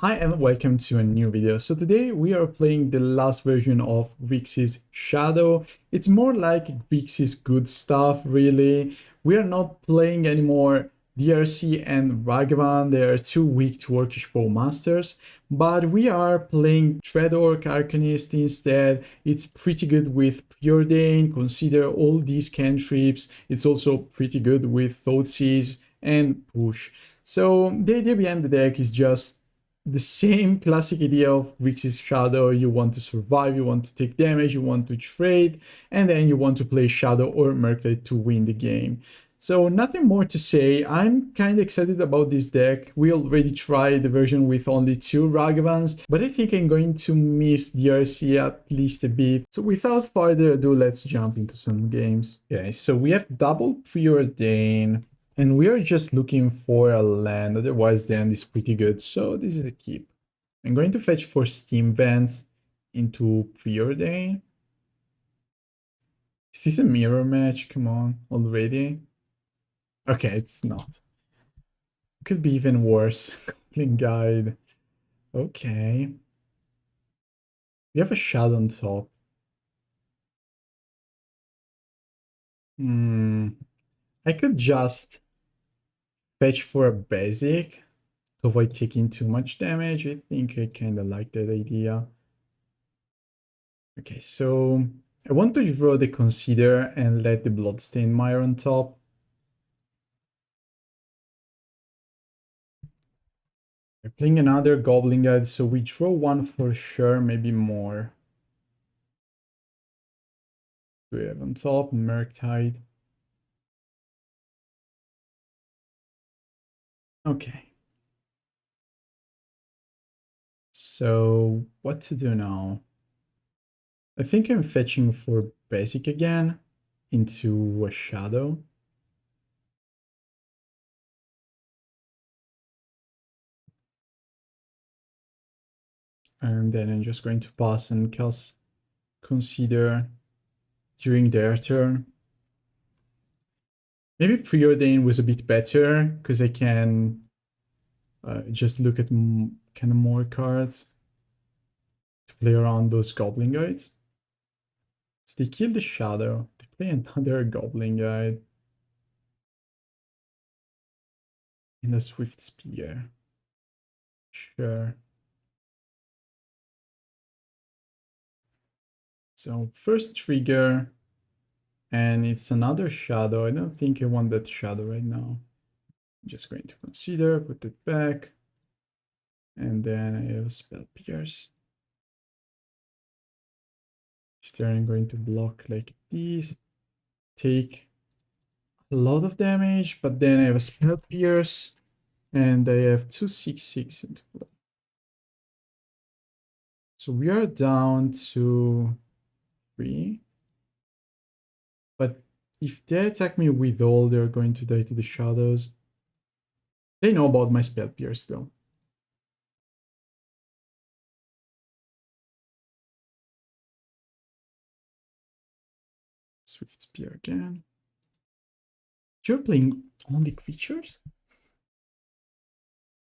Hi and welcome to a new video. So today we are playing the last version of Grixis Shadow. It's more like Grixis good stuff really. We are not playing anymore DRC and Ragavan, they are too weak to Orcish Bowmasters, but we are playing Dreadhorde Arcanist instead. It's pretty good with Preordain, consider all these cantrips. It's also pretty good with Thoughtseize and Push. So the idea behind the deck is just the same classic idea of Grixis Shadow. You want to survive, you want to take damage, you want to trade, and then you want to play Shadow or Murktide to win the game. So nothing more to say. I'm kind of excited about this deck. We already tried the version with only 2 Ragavans, but I think I'm going to miss DRC at least a bit. So without further ado, let's jump into some games. Okay, so we have double Preordain. And we are just looking for a land, otherwise the end is pretty good, so this is a keep. I'm going to fetch for Steam Vents into Preordain. Is this a mirror match? Come on, already? Okay, it's not. It could be even worse. Goblin Guide. Okay. We have a Shadow on top. I could just fetch for a basic to avoid taking too much damage. I think I kind of like that idea. Okay, so I want to draw the Consider and let the Bloodstained Mire on top. We're playing another Goblin Guide, so we draw one for sure, maybe more. We have on top Murktide. Okay. So what to do now? I think I'm fetching for basic again into a Shadow. And then I'm just going to pass and cast Consider during their turn. Maybe Preordain was a bit better because I can just look at kind of more cards to play around those Goblin Guides. So they kill the Shadow. They play another Goblin Guide. In the Swift Spear. Sure. So first trigger. And it's another Shadow. I don't think I want that Shadow right now. I'm just going to consider, put it back. And then I have a Spell Pierce. Then I'm going to block like this. Take a lot of damage, but then I have a Spell Pierce. And I have 2/6/6 into play. So we are down to 3. But if they attack me with all, they're going to die to the Shadows. They know about my Spell Pierce though. Swift Spear again. You're playing only creatures?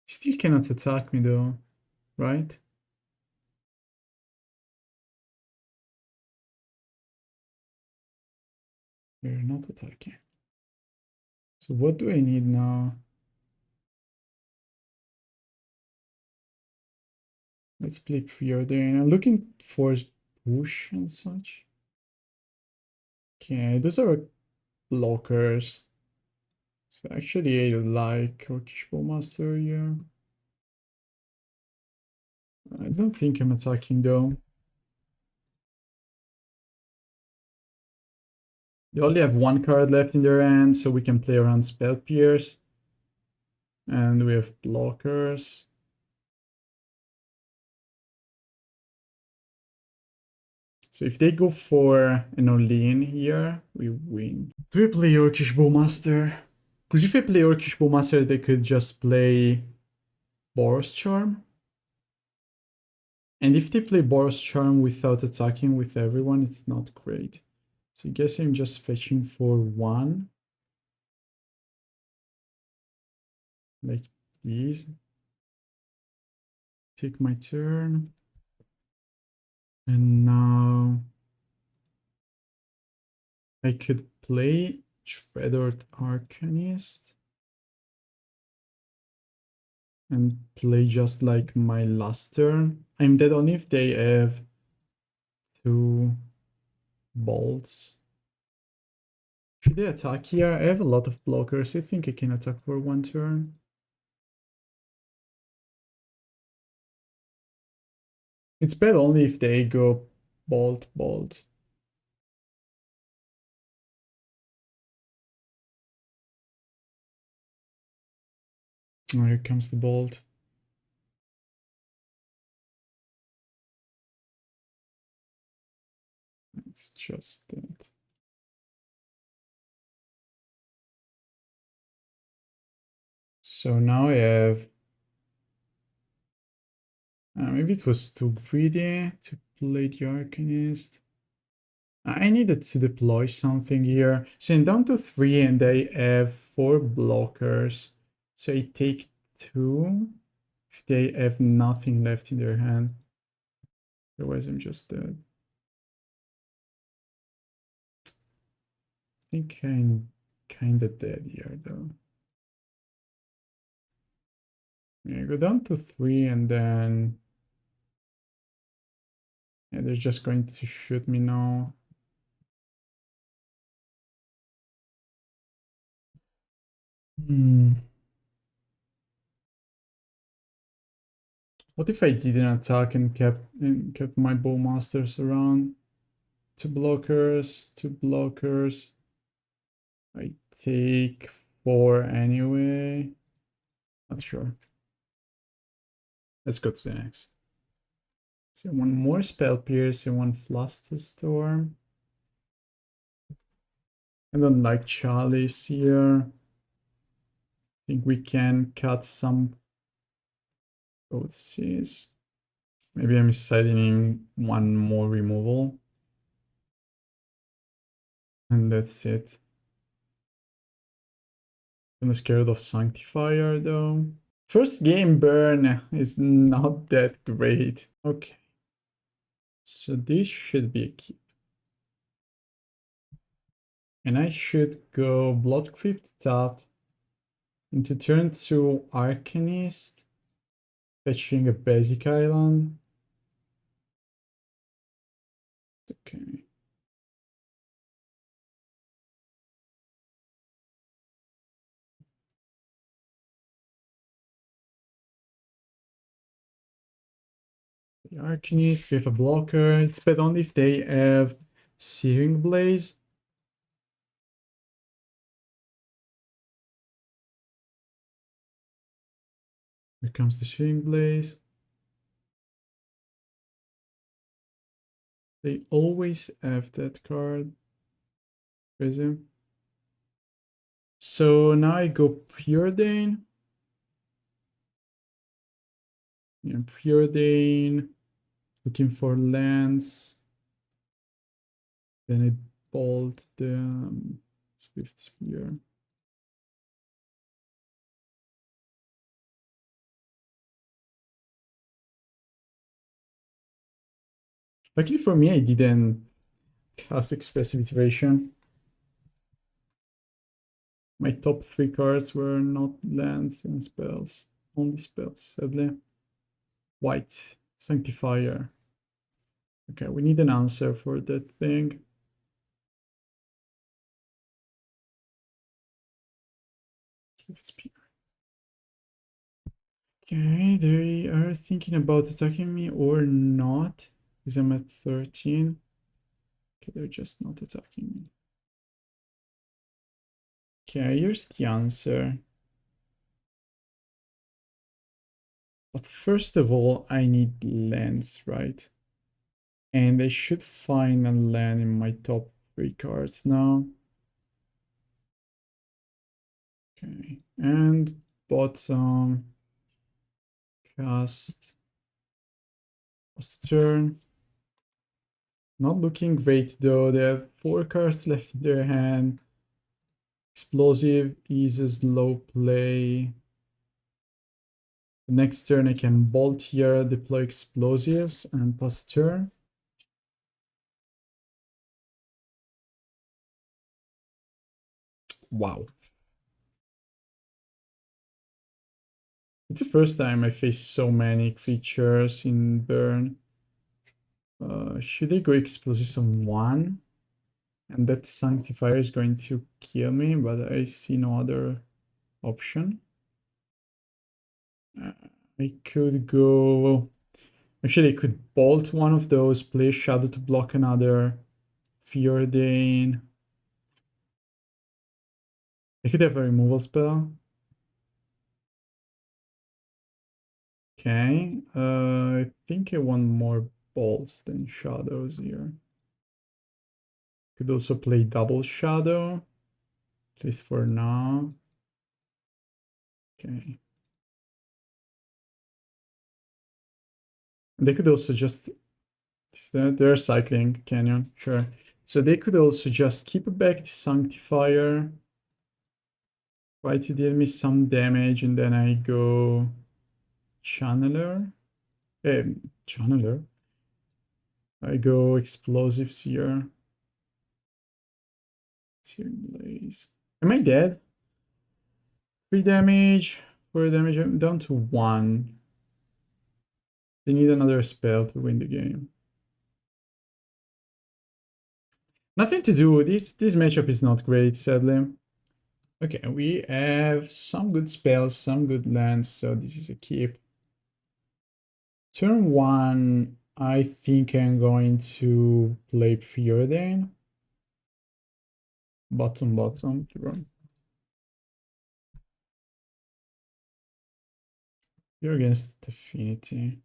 Still cannot attack me though, right? You're not attacking. So what do I need now? Let's play Preordain. I'm looking for push and such. Okay, those are blockers. So actually I like Orcish Bowmaster here. I don't think I'm attacking though. They only have 1 card left in their hand, so we can play around Spell Pierce. And we have blockers. So if they go for an all-in here, we win. Do we play Orcish Bowmaster? Because if I play Orcish Bowmaster, they could just play Boros Charm. And if they play Boros Charm without attacking with everyone, it's not great. So I guess I'm just fetching for 1. Like these. Take my turn. And now I could play Dreadhorde Arcanist and play just like my last turn. I'm dead only if they have 2 bolts. Should they attack here? I have a lot of blockers. I think I can attack for 1 turn. It's bad only if they go bolt, bolt. Oh, here comes the bolt. It's just that. So now I have... maybe it was too greedy to play the Arcanist. I needed to deploy something here. So I'm down to 3 and I have 4 blockers. So I take 2 if they have nothing left in their hand. Otherwise I'm just dead. I think I'm kinda dead here though. Yeah, go down to 3 and then... yeah, they're just going to shoot me now. What if I didn't attack and kept my Bowmasters around? 2 blockers, 2 blockers. I take 4 anyway. Not sure. Let's go to the next. So 1 more Spell Pierce and 1 Flusterstorm. And then like Chalice here. I think we can cut some Thoughtseize. Maybe I'm deciding 1 more removal. And that's it. I'm scared of Sanctifier though. First game burn is not that great. Okay. So this should be a keep. And I should go Blood Crypt tapped into turn 2 Arcanist, fetching a basic island. Okay. The Arcanist with a blocker. It's bad only if they have Searing Blaze. Here comes the Searing Blaze. They always have that card. Crazy. So now I go Preordain. Yeah, Preordain. Looking for lands. Then I bolt the Swift Spear. Luckily for me, I didn't cast Expressive Iteration. My top 3 cards were not lands and spells. Only spells, sadly. White, Sanctifier. Okay, we need an answer for that thing. Swift Spear. Okay, they are thinking about attacking me or not, because I'm at 13. Okay, they're just not attacking me. Okay, here's the answer. But first of all, I need lands, right? And I should find a land in my top 3 cards now. Okay, and bottom, cast, turn. Not looking great though, they have 4 cards left in their hand. Explosive eases low play. Next turn I can bolt here, deploy explosives, and pass turn. Wow. It's the first time I face so many creatures in burn. Should I go explosives on 1? And that Sanctifier is going to kill me, but I see no other option. I could go... Actually, I could bolt one of those, play Shadow to block another, Preordain. I could have a removal spell. Okay, I think I want more bolts than shadows here. Could also play double shadow, at least for now. Okay. They could also just... They're cycling Canyon, sure. So they could also just keep back the Sanctifier, try to deal me some damage, and then I go Channeler. Channeler. I go explosives here. Searing Blaze. Am I dead? 3 damage, 4 damage. I'm down to 1. They need another spell to win the game. Nothing to do. This matchup is not great, sadly. Okay, we have some good spells, some good lands, so this is a keep. Turn 1, I think I'm going to play Preordain. Bottom. You're against Affinity.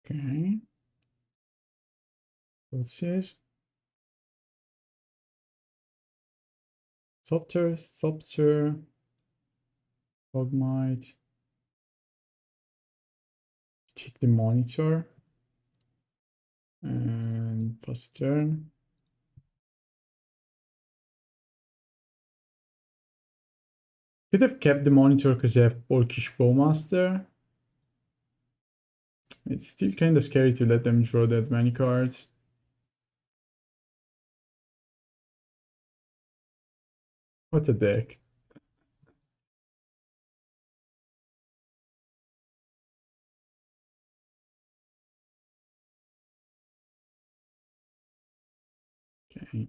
Okay. Thoughtseize. Thopter. Yawgmoth. Take the monitor. And pass the turn. Could have kept the monitor because I have Orcish Bowmaster. It's still kind of scary to let them draw that many cards. What a deck. Okay.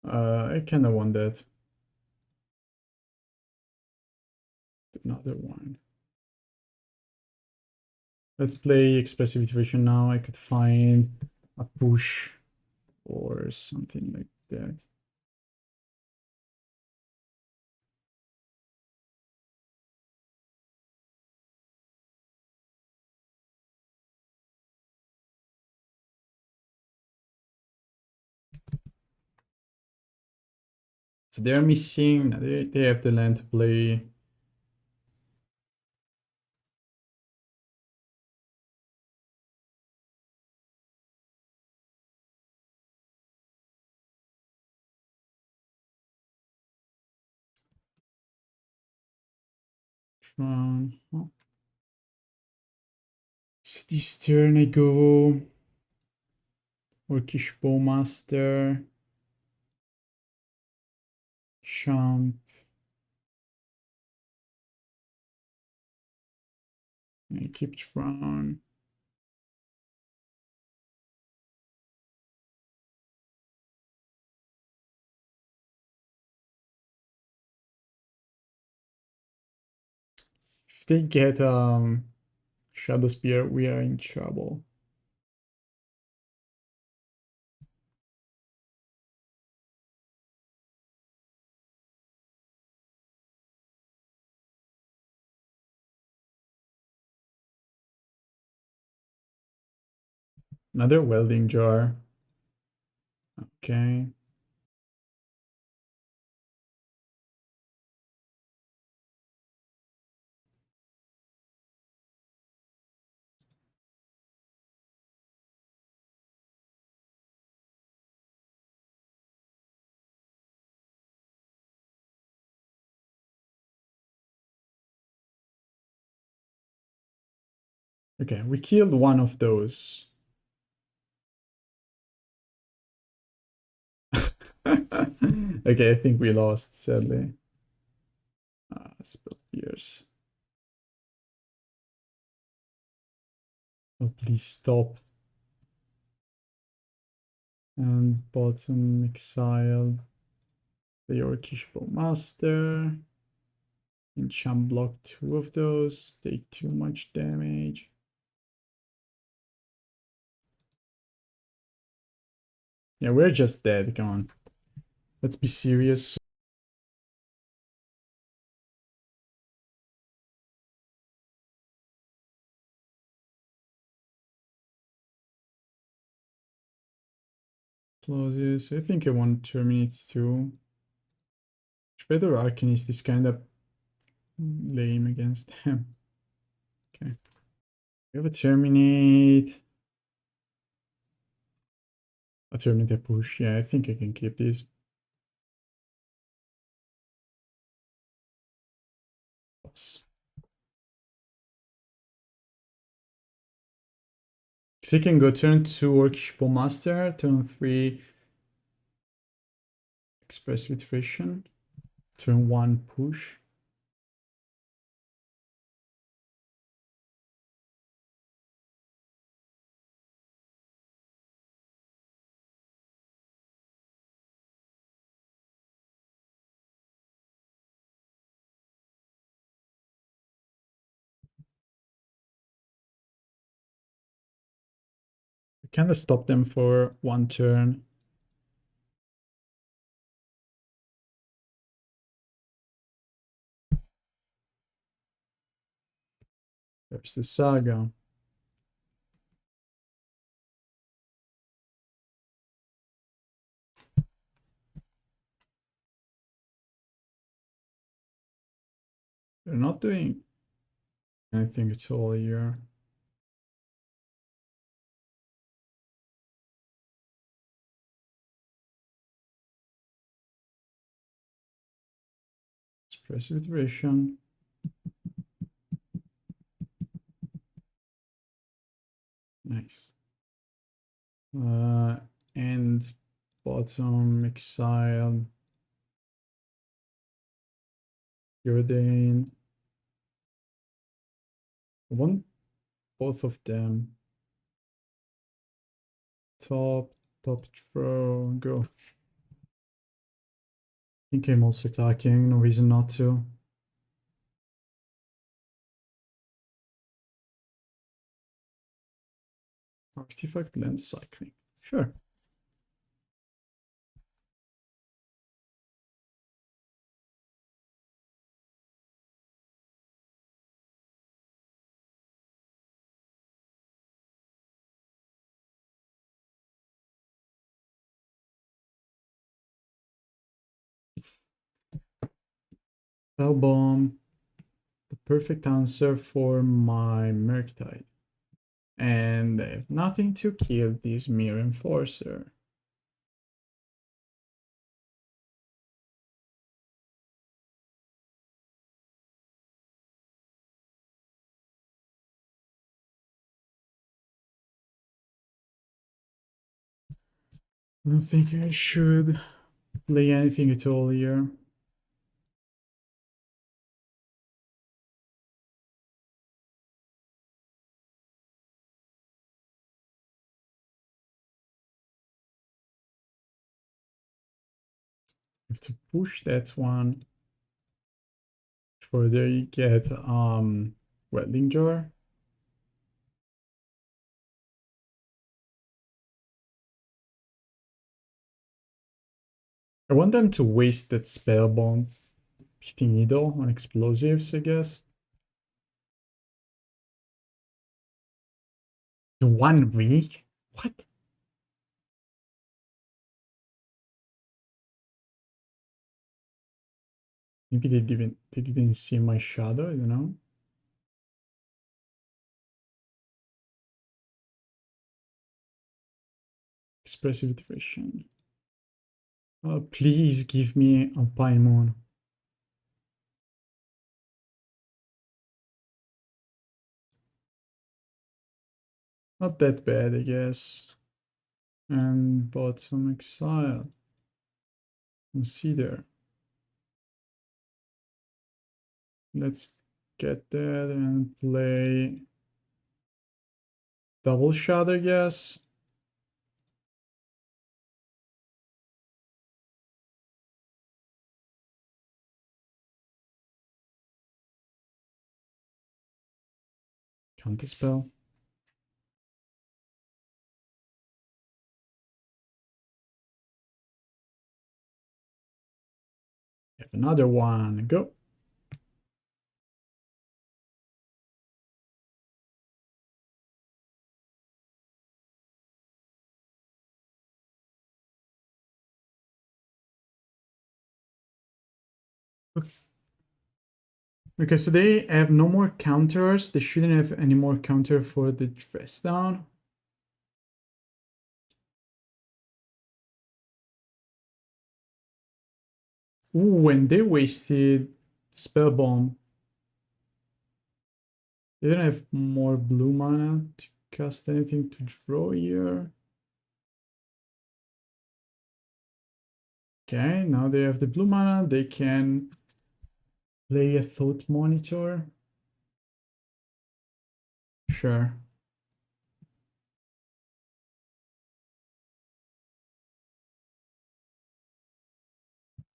I kind of want that. Another one. Let's play Expressive Iteration now. I could find a push or something like that. So they're missing, they have the land to play. Tron. Oh. So this turn I go Orcish Bowmaster, Champ. I keep Tron. If they get Shadow Spear, we are in trouble. Another welding jar. Okay. Okay, we killed one of those. Okay, I think we lost, sadly. Spell Pierce. Oh, please stop. And bottom exile the Orcish Bowmaster. Enchant block 2 of those. Take too much damage. Yeah, we're just dead. Come on. Let's be serious. Closes. I think I want Terminate too. Dreadhorde Arcanist is kind of lame against him. Okay. We have a Terminate. A Terminate push. Yeah, I think I can keep this. Because he can go turn 2 Orcish Bowmaster, turn 3 Expressive Iteration, turn 1 push. I kind of stop them for 1 turn. There's the Saga. They're not doing anything at all here. Expressive Iteration. Nice. And bottom exile. Preordain. I want both of them. Top throw, go. I think I'm also attacking, no reason not to. Artifact lens cycling. Sure. Spellbomb. The perfect answer for my Murktide. And I have nothing to kill this Mirror Enforcer. I don't think I should play anything at all here. I have to push that one. Further you get Wetling Jar. I want them to waste that Spellbomb. Pithing Needle on explosives, I guess. 1 week? What? Maybe they didn't see my shadow, I don't know. Expressive Iteration. Oh, please give me Alpine Moon. Not that bad, I guess. And bottom exile. Consider. Let's get that and play double shot, I guess. Counter spell. Have another one. Go. Okay, so they have no more counters. They shouldn't have any more counter for the dress down. Ooh, and they wasted Spellbomb. They didn't have more blue mana to cast anything to draw here. Okay, now they have the blue mana. They can play a Thought Monitor. Sure.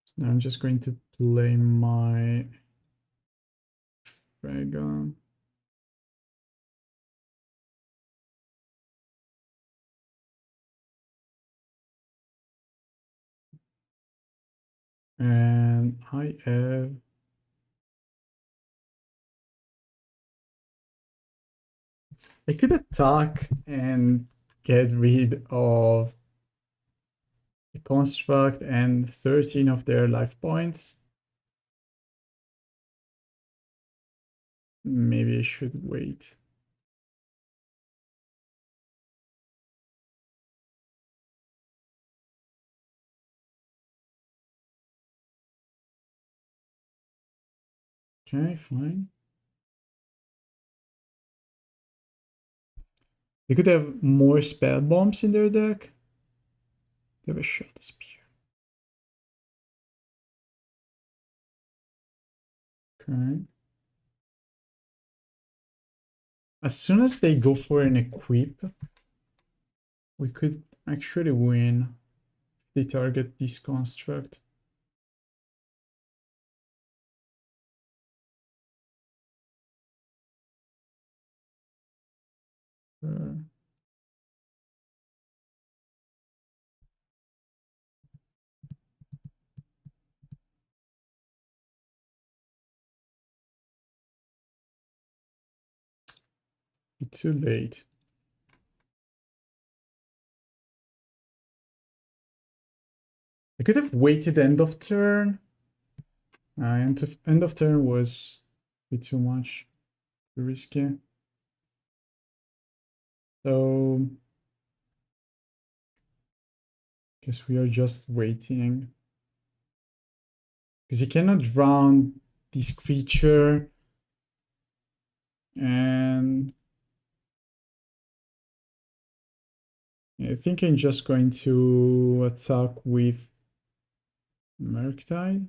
So now I'm just going to play my Dragon. And I have I could attack and get rid of the construct and 13 of their life points. Maybe I should wait. Okay, fine. They could have more spell bombs in their deck. They have a Shadow Spear. Okay. As soon as they go for an equip, we could actually win if they target this construct. Too late. I could have waited end of turn. End of turn was a bit too much, too risky. So guess we are just waiting. Because you cannot drown this creature. And I think I'm just going to attack with Murktide.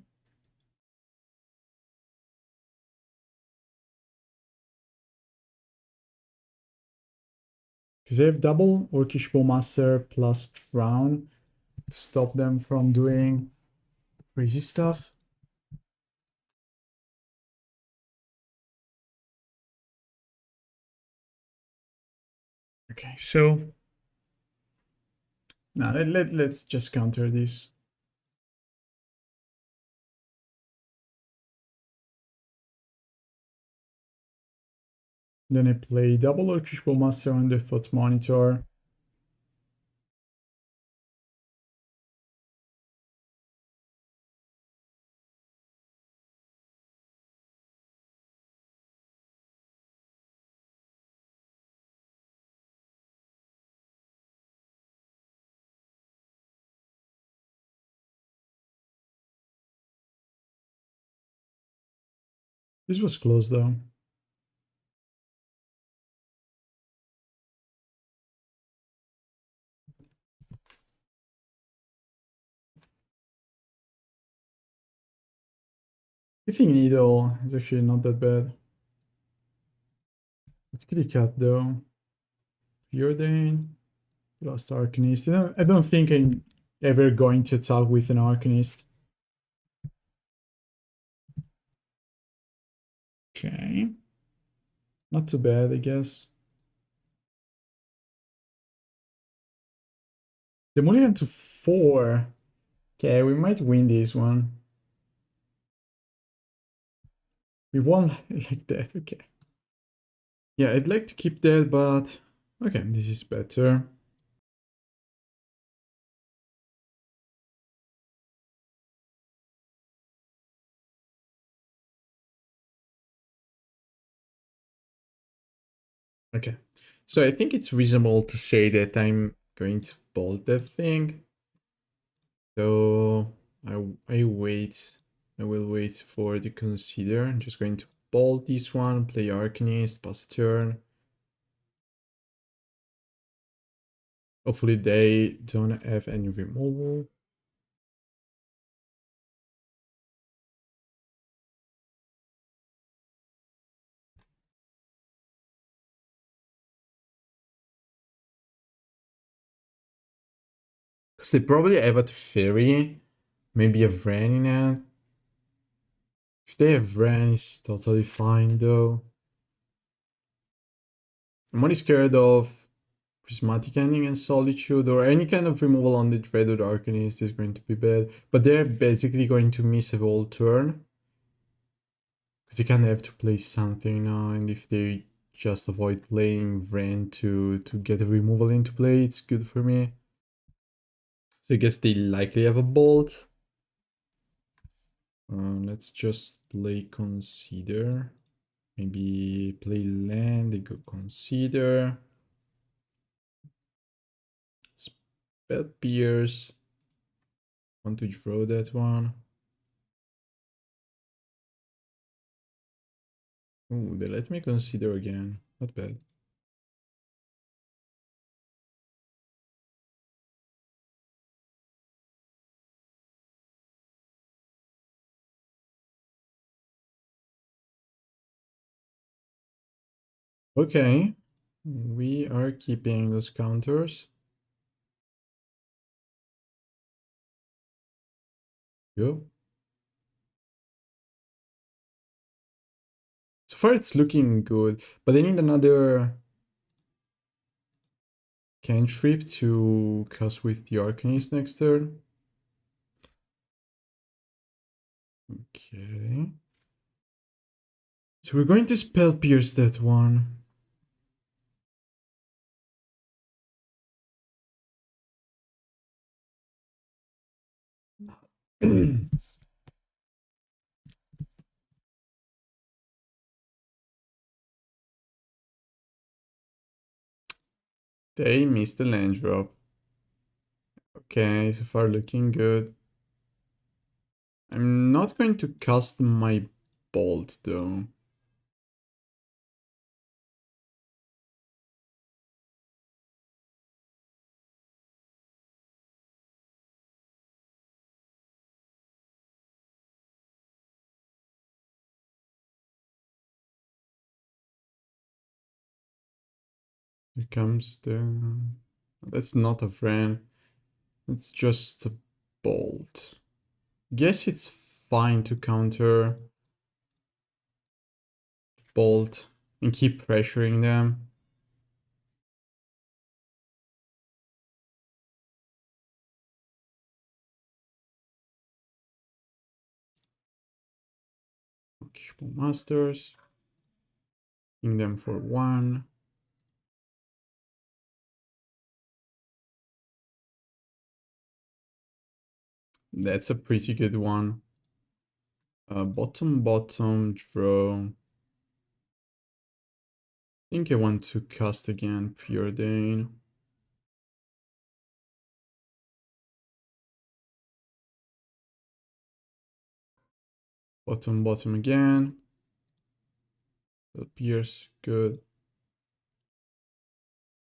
Because I have double Orcish Bowmaster plus Drown to stop them from doing crazy stuff. Okay, so now let's just counter this. Then I play double Orcish Bowmaster on the Thought Monitor. This was close though. Pithing Needle is actually not that bad. Let's kitty cat though. Preordain. Lost Arcanist. I don't think I'm ever going to attack with an Arcanist. Okay. Not too bad, I guess. The mulligan to 4. Okay, we might win this one. We won like that, okay. Yeah, I'd like to keep that, but okay, this is better. Okay, so I think it's reasonable to say that I'm going to bolt that thing. So I wait. I will wait for the consider. I'm just going to bolt this one, play Arcanist, pass turn. Hopefully they don't have any removal. Because they probably have a Fairy, maybe a Vren in it. If they have Vren, it's totally fine though. I'm only scared of Prismatic Ending and Solitude, or any kind of removal on the Dreadhorde Arcanist is going to be bad. But they're basically going to miss a whole turn. Because they kind of have to play something now, and if they just avoid playing Vren to get a removal into play, it's good for me. So I guess they likely have a Bolt. Let's just play Consider. Maybe play land, they go Consider. Spell Pierce. Want to draw that one. Ooh, they let me Consider again. Not bad. Okay. We are keeping those counters. Go. So far it's looking good, but I need another cantrip to cast with the Arcanist next turn. Okay. So we're going to Spell Pierce that one. They missed the land drop. Okay, so far looking good. I'm not going to cast my Bolt though. Here comes the... That's not a friend. It's just a Bolt. Guess it's fine to counter Bolt and keep pressuring them. Orcish Bowmasters. Ping them for 1. That's a pretty good one. Bottom, draw. I think I want to cast again Preordain. Bottom again. Spell Pierce, good.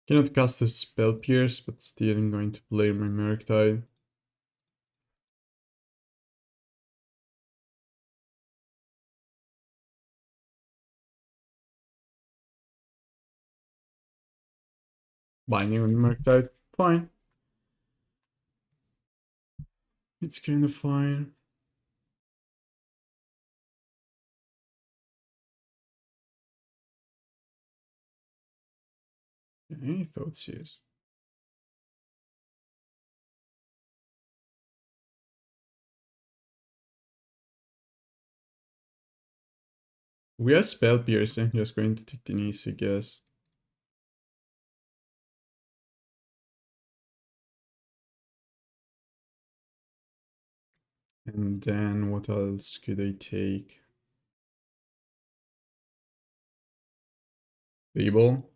Cannot cast a Spell Pierce, but still I'm going to play my Murktide. Binding on Murktide, fine. It's kind of fine. Okay, Thoughtseize. We have Spell Piercing, just going to take the knees, I guess. And then what else could I take? Label.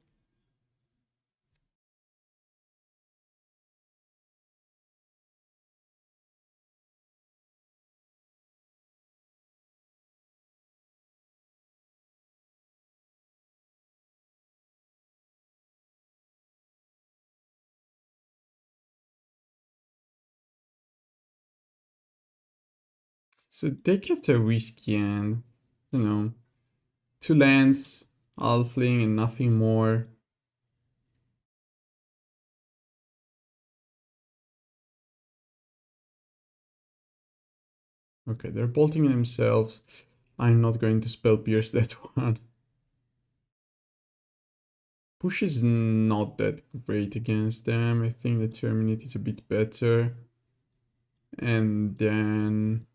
So they kept a risky end, you know, 2 lands, Halfling and nothing more. Okay, they're bolting themselves. I'm not going to spell pierce that one. Push is not that great against them. I think the Terminate is a bit better. And then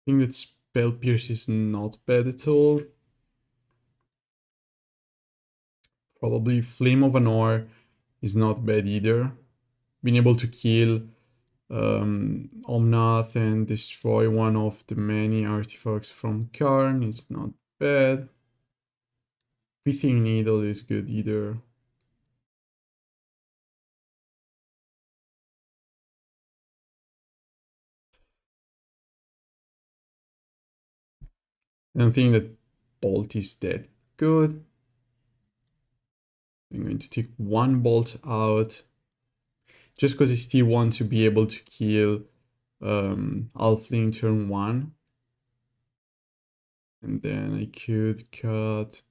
I think that spell pierce is not bad at all. Probably Flame of Anor is not bad either. Being able to kill Omnath and destroy one of the many artifacts from Karn is not bad. Pithing Needle is good either. I don't think that Bolt is that good. I'm going to take 1 Bolt out. Just because I still want to be able to kill Halfling turn 1. And then I could cut...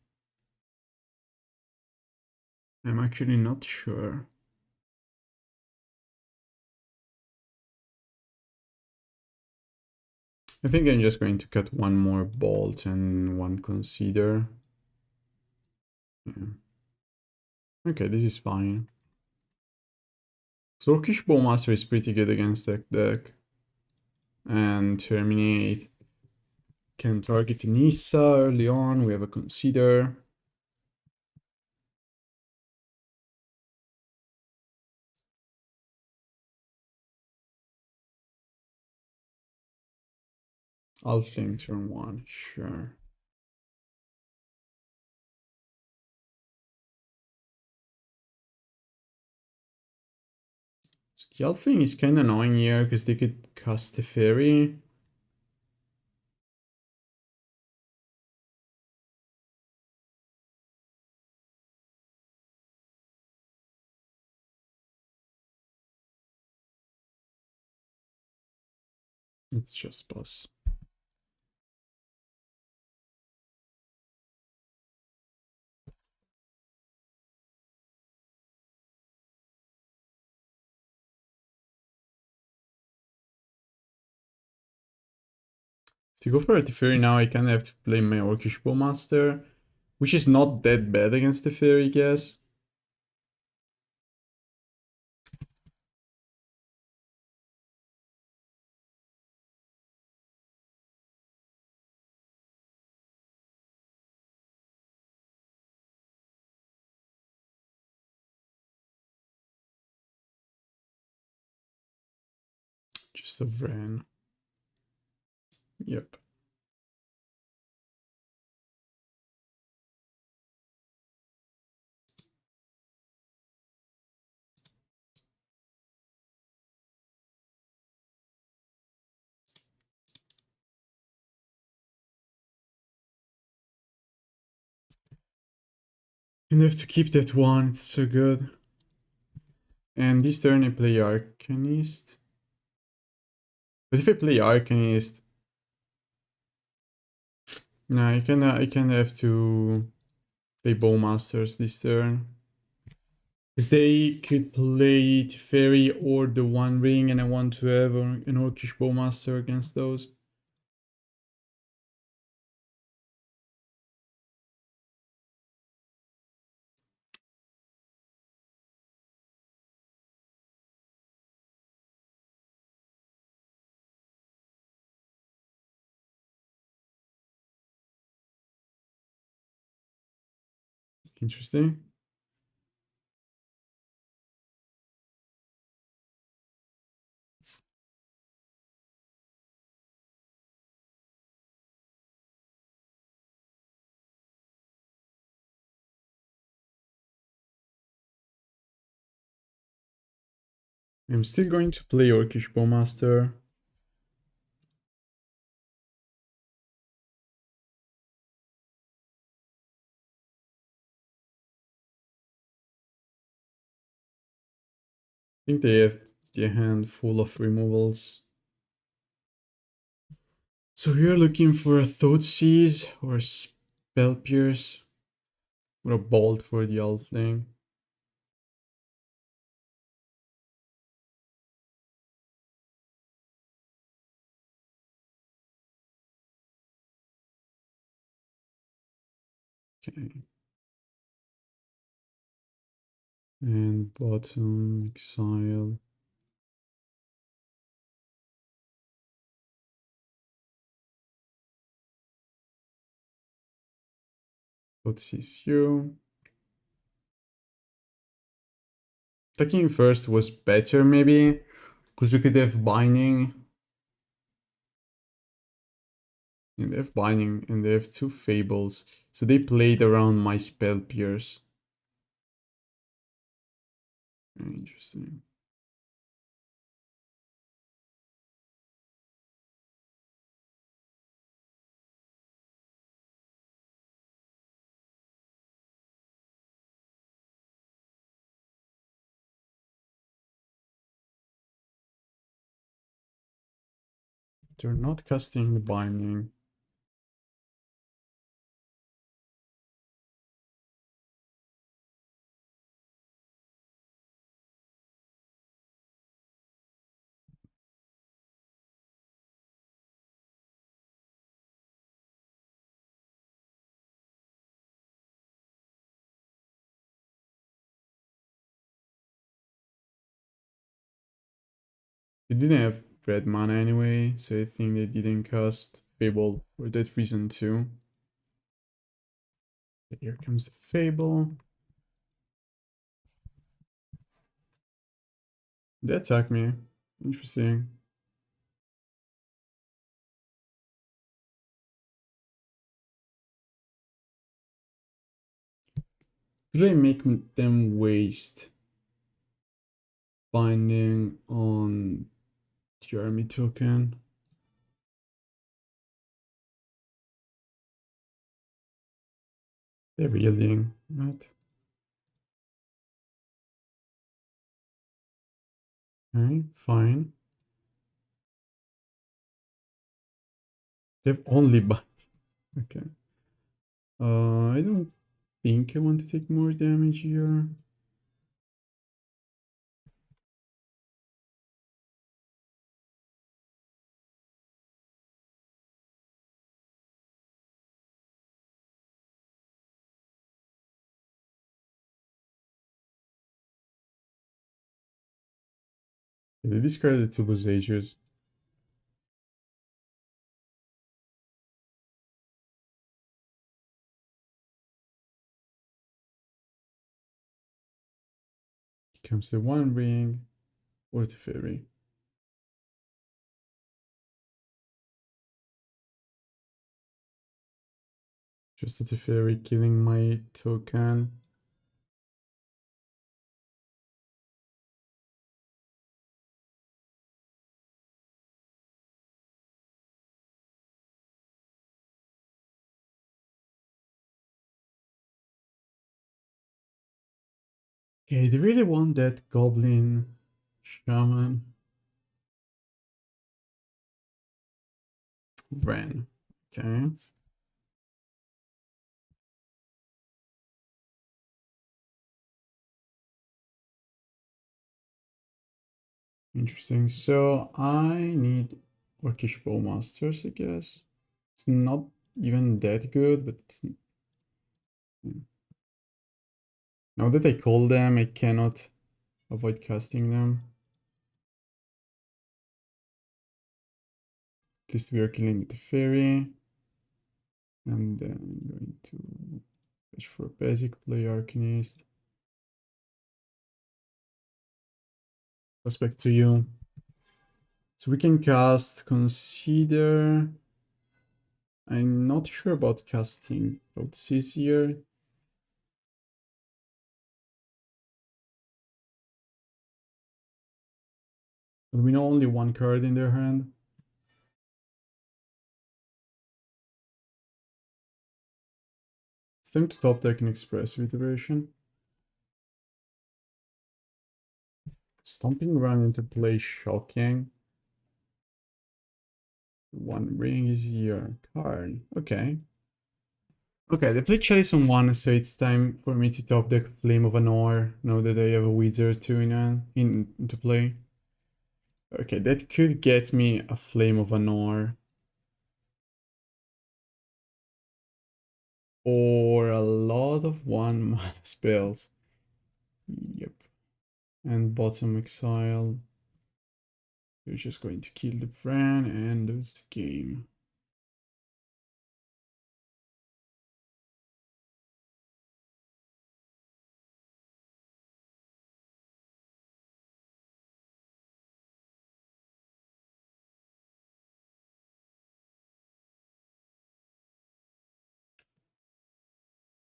I'm actually not sure. I think I'm just going to cut 1 more Bolt and 1 Consider. Yeah. Okay, this is fine. So Orcish Bowmaster is pretty good against that deck. And Terminate can target Nissa early on. We have a Consider. Halfling turn 1, sure. So the Halfling is kind of annoying here because they could cast a Fairy. Let's just pass. To go for a Teferi now, I kind of have to play my Orcish Bowmaster, which is not that bad against Teferi, I guess. Just a Vren. Yep. And I have to keep that one, it's so good. And this turn I play Arcanist. But if I play Arcanist... No, I kinda have to play Bowmasters this turn. Because they could play Teferi or the One Ring, and I want to have an Orcish Bowmaster against those. Interesting. I'm still going to play Orcish Bowmaster. I think they have the hand full of removals. So we are looking for a Thoughtseize or a Spell Pierce or a Bolt for the Elfling. Okay. And bottom, exile. Thoughtseize you. Attacking first was better maybe, because we could have Binding. And they have Binding and they have two Fables. So they played around my Spell Pierce. Interesting. They're not casting the Binding. They didn't have red mana anyway, so I think they didn't cast Fable for that reason too. Here comes the Fable. They attack me. Interesting. Could I make them waste Binding on Jeremy token? They're yielding. What? Okay, fine. They've only bind. Okay. I don't think I want to take more damage here. They discarded the Tubus Ages. Here comes the One Ring or the Fairy. Just a Teferi killing my token. Okay, they really want that Goblin Shaman. Ren. Okay. Interesting. So I need Orcish Bowmasters, I guess. It's not even that good, but it's... Now that I call them, I cannot avoid casting them. At least we are killing the fairy. And then I'm going to search for basic, play Arcanist. Goes back to you. So we can cast Consider. I'm not sure about casting Thoughtseize here. But we know only one card in their hand. It's time to top deck an Expressive Iteration. Stomping Run into play, shocking. One ring is your card. Okay. Okay, they played Chalice on one, so it's time for me to top deck Flame of Anor, now that I have a Wizard 2 into play. Okay, that could get me a Flame of Anor. Or a lot of 1-mana spells. Yep. And bottom exile. You're just going to kill the Vran and lose the game.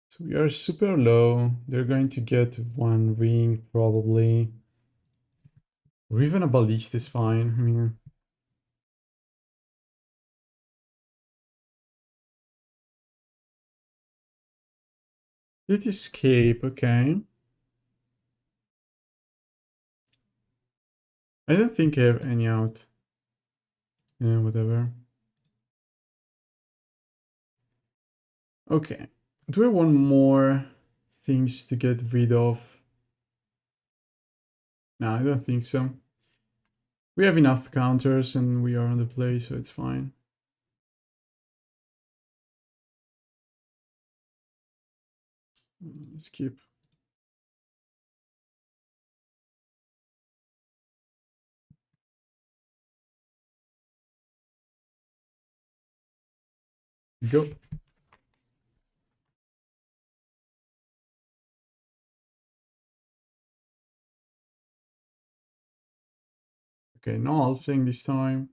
So we are super low. They're going to get one ring probably. Or even a ballista is fine. I mean, let escape, okay. I don't think I have any out. Yeah, whatever. Okay. Do I want more things to get rid of? No, I don't think so. We have enough counters and we are on the play, so it's fine. Let's keep. Go. Okay, no alphing this time.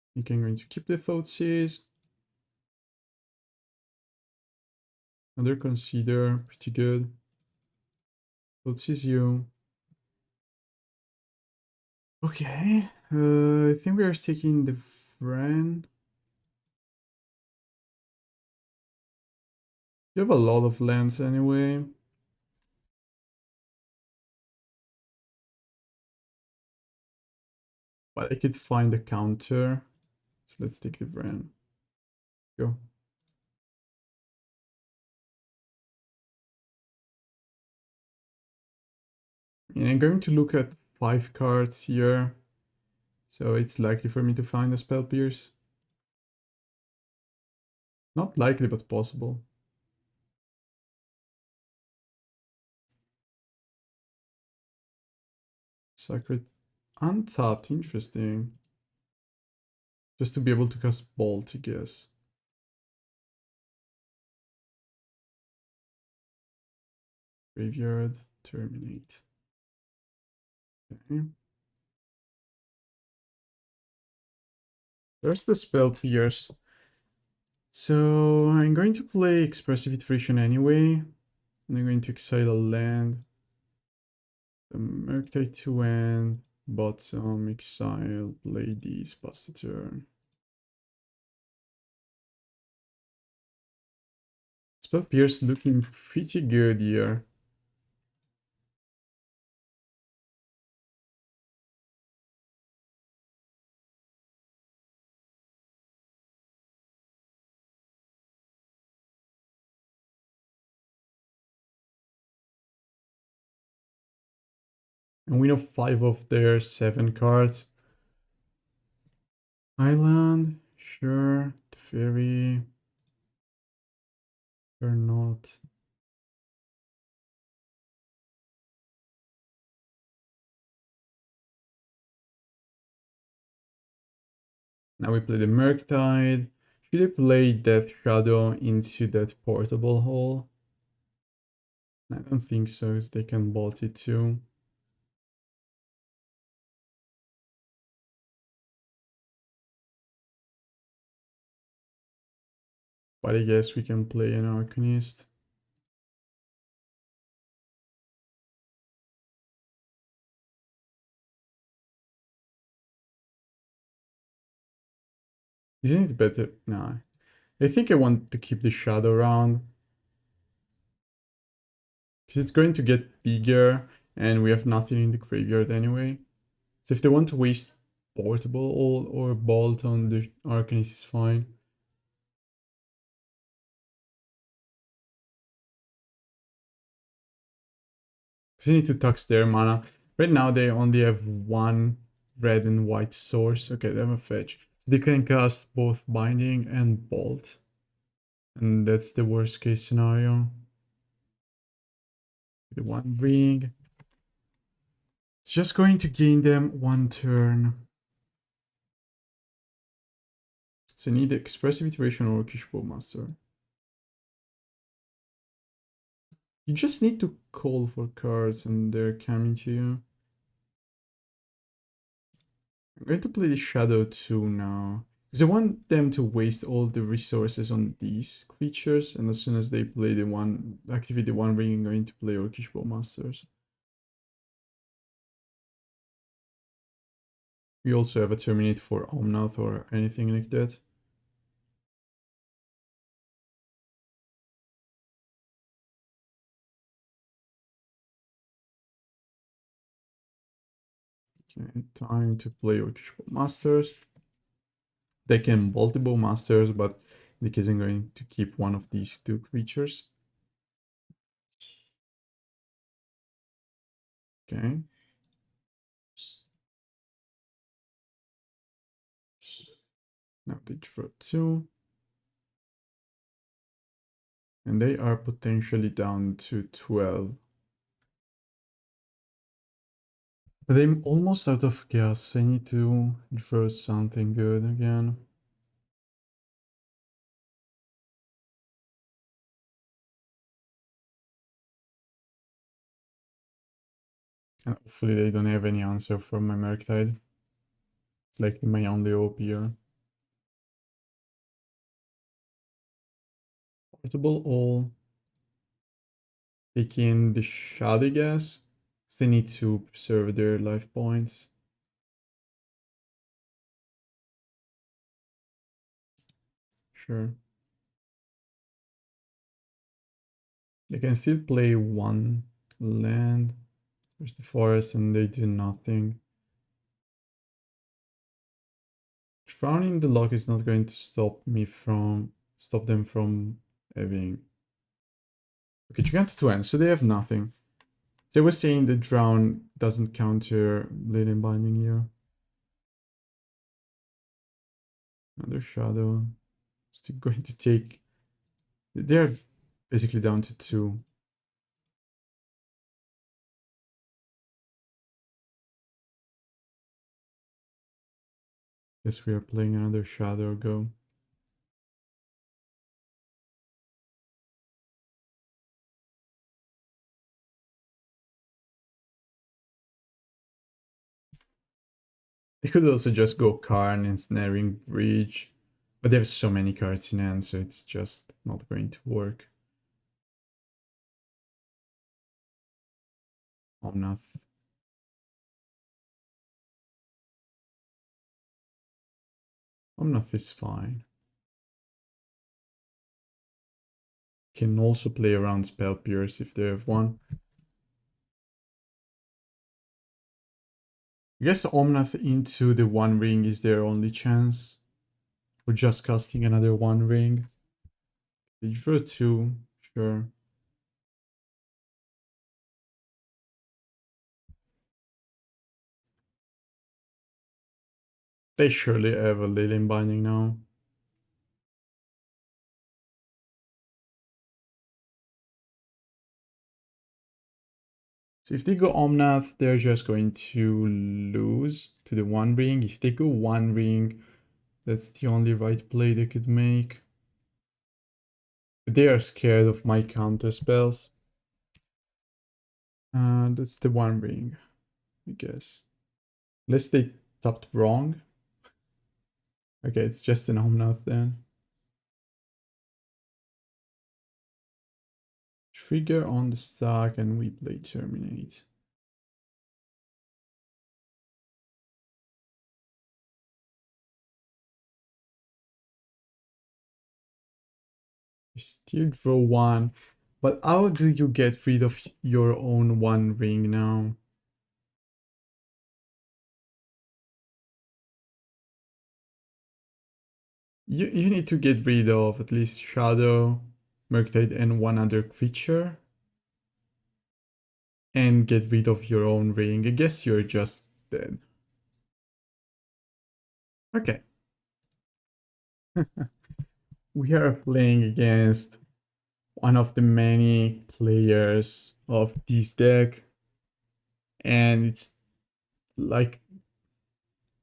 I think I'm going to keep the Thoughtseize. Another Consider, pretty good. Thoughtseize you. Okay, I think we are taking the Vran. You have a lot of lands anyway. But I could find a counter. So let's take the Vran. Go. And I'm going to look at 5 cards here. So it's likely for me to find a Spell Pierce. Not likely, but possible. Sacred untapped, interesting. Just to be able to cast Bolt, I guess. Graveyard, Terminate. Okay. There's the Spell Pierce. So I'm going to play Expressive Iteration anyway. And I'm going to exile a land. The Murktide to end. Bottom, exile, play these, pass the turn. Spell Pierce looking pretty good here. And we know 5 of their 7 cards. Island, sure. The Fairy, or not. Now we play the Murktide. Should I play Death Shadow into that portable hole? I don't think so, because they can bolt it too. But I guess we can play an Arcanist. Isn't it better? Nah. I think I want to keep the Shadow around. Because it's going to get bigger, and we have nothing in the graveyard anyway. So if they want to waste portable or bolt on the Arcanist is fine. Because they need to tax their mana. Right now they only have 1 red and white source. Okay, they have a fetch. So they can cast both Binding and Bolt. And that's the worst case scenario. The 1 ring. It's just going to gain them 1 turn. So I need Expressive Iteration or Orcish Bowmaster. You just need to call for cards and they're coming to you. I'm going to play the Shadow 2 now. Because I want them to waste all the resources on these creatures. And as soon as they play the one, activate the 1 ring, I'm going to play Orcish Bowmasters. We also have a Terminate for Omnath or anything like that. Okay, time to play Orcish Bowmasters. They can multiple masters, but in the case I'm going to keep one of these 2 creatures. Okay. Now they draw 2. And they are potentially down to 12. But I'm almost out of gas. I need to draw something good again. And hopefully they don't have any answer for my Murktide. It's like my only hope here. Portable all. Taking the Shadow gas. They need to preserve their life points. Sure. They can still play 1 land. There's the forest and they do nothing. Drowning the Loch is not going to stop them from having. Okay, Gigant 2 ends, so they have nothing. They were saying the drown doesn't counter Bleeding Binding here. Another Shadow. Still going to take. They're basically down to 2. Guess we are playing another Shadow go. They could also just go Karn and Snaring Bridge, but they have so many cards in hand, so it's just not going to work. Omnath. Omnath is fine. Can also play around Spell Pierce if they have one. I guess Omnath into the 1 ring is their only chance. Or just casting another 1 ring. They draw 2, sure. They surely have a Lilium Binding now. So if they go Omnath, they're just going to lose to the One Ring. If they go One Ring, that's the only right play they could make. They are scared of my counter spells. That's the One Ring, I guess. Unless they tapped wrong. Okay, it's just an Omnath then. Trigger on the stack and we play Terminate. You still draw one, but how do you get rid of your own One Ring now? You need to get rid of at least Shadow, Murktide, and one other creature. And get rid of your own ring. I guess you're just dead. Okay. We are playing against one of the many players of this deck. And it's like,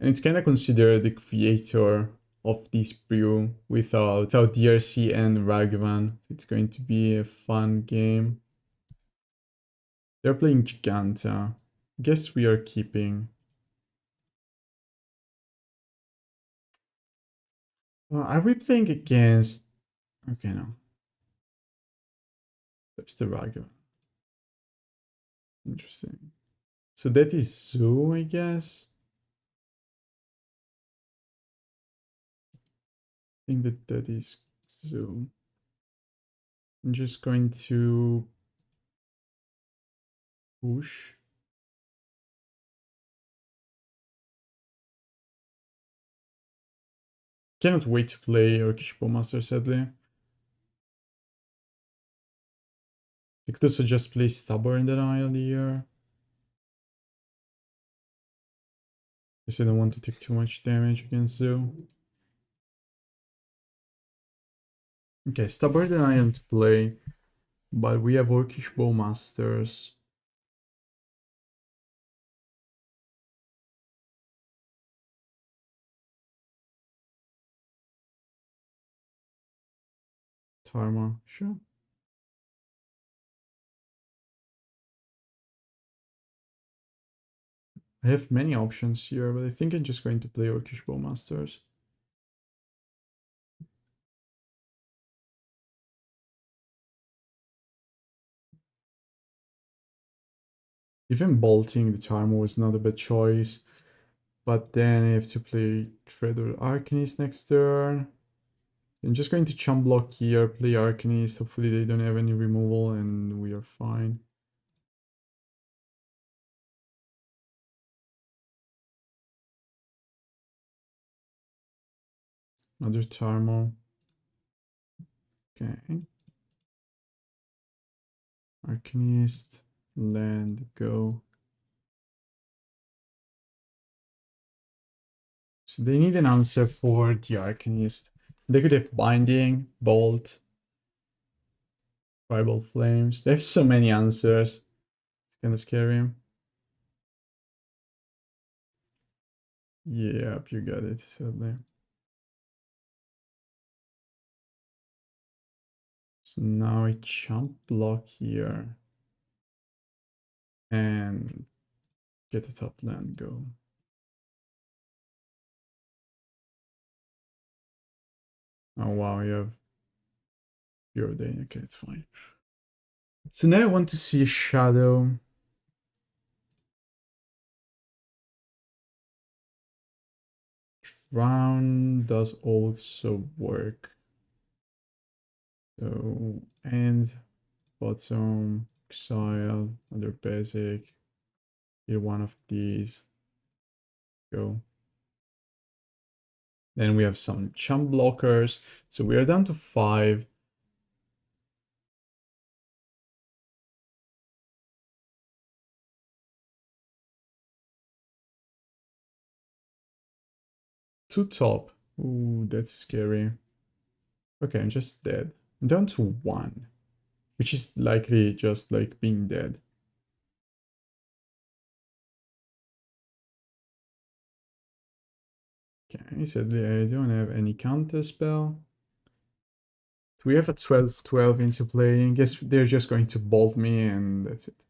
and it's kind of considered the creator of this brew without DRC and Ragavan. It's going to be a fun game. They're playing Giganta. Guess we are keeping. Are we playing against? Okay, no. There's the Ragavan. Interesting. So that is Zoo, I guess. I think that is Zoo. I'm just going to push. Cannot wait to play Orcish Bowmasters, sadly. I could also just play Stubborn Denial here. Guess I don't want to take too much damage against Zoo. Okay, Stubborn Denial to play, but we have Orcish Bowmasters. Tarma, sure. I have many options here, but I think I'm just going to play Orcish Bowmasters. Even bolting the Tarmo was not a bad choice. But then I have to play Dreadhorde Arcanist next turn. I'm just going to chump block here, play Arcanist. Hopefully they don't have any removal and we are fine. Another Tarmo. Okay. Arcanist, land, go. So they need an answer for the Arcanist. They could have Binding, Bolt, Tribal Flames. They have so many answers. It's kind of scary. Yep, you got it, sadly. So now I chump block here. And get the top land, go. Oh wow, you have Preordain. Okay, it's fine. So now I want to see a shadow. Drown does also work. So end, bottom, exile, under basic. Here one of these. Go. Then we have some chump blockers. So we are down to 5. 2 top. Ooh, that's scary. Okay, I'm just dead. I'm down to 1, which is likely just like being dead. Okay, sadly I don't have any counter spell. We have a 12-12 into play. I guess they're just going to bolt me and that's it.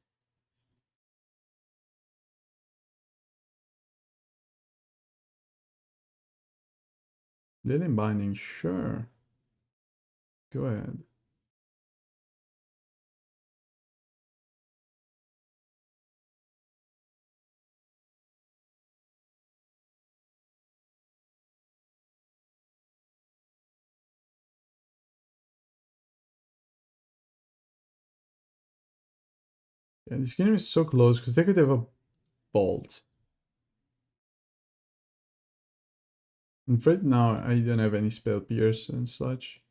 Lilium Binding, sure. Go ahead. Yeah, this game is so close because they could have a bolt. And right now I don't have any spell pierce and such.